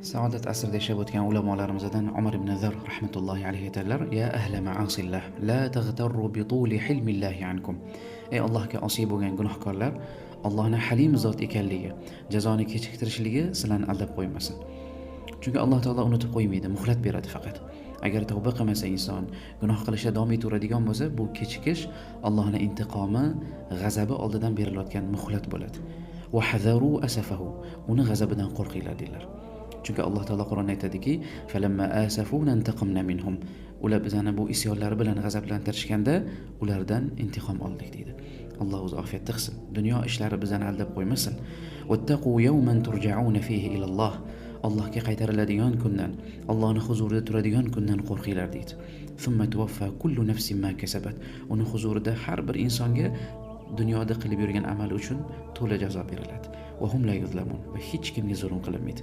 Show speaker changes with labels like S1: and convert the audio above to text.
S1: Saodat asrida yashab o'tgan ulamolarimizdan Umar ibn Zar rahmatullohi alayhi aytadilar: "Ya ahla ma'asillah, la taghtarru bi tuli hilmillahi ankum." Ey Allohga osiy bo'lgan gunohkorlar, Allohning halim zot ekanligi, jazoni kechiktirishligi sizlarni aldab qo'ymasin. Chunki Alloh taolo unutib qo'ymaydi, muhlat beradi faqat. Agar tavba qilmasa inson, gunoh qilishda davom etaveradigan bo'lsa, bu kechikish Allohning intiqomi, g'azabi oldidan berilayotgan muhlat bo'ladi. Va hadaru asafahu, uni g'azabidan qo'rqinglar dedilar. Chunki Alloh taolo Qur'onda aytadiki, "Falamma asafuna intaqamna minhum." Ular bizani bu isyonlari bilan g'azablantirishganda, ulardan intiqom oldik deydi. Alloh o'zi ofiyatda qilsin. Dunyo ishlari bizani aldab qo'ymasin. Wattaqu yawman turja'una fihi ila Alloh. Allohga qaytariladigan kundan, Allohning huzurida turadigan kundan qo'rqinglar deydi. Thumma tuwaffa kullu nafsin ma kasabat. Uning huzurida har bir insonga dunyoda qilib yurgan amali uchun to'la jazo beriladi. Va hum la yuzlamun. Va hech kimga zulm qilinmaydi.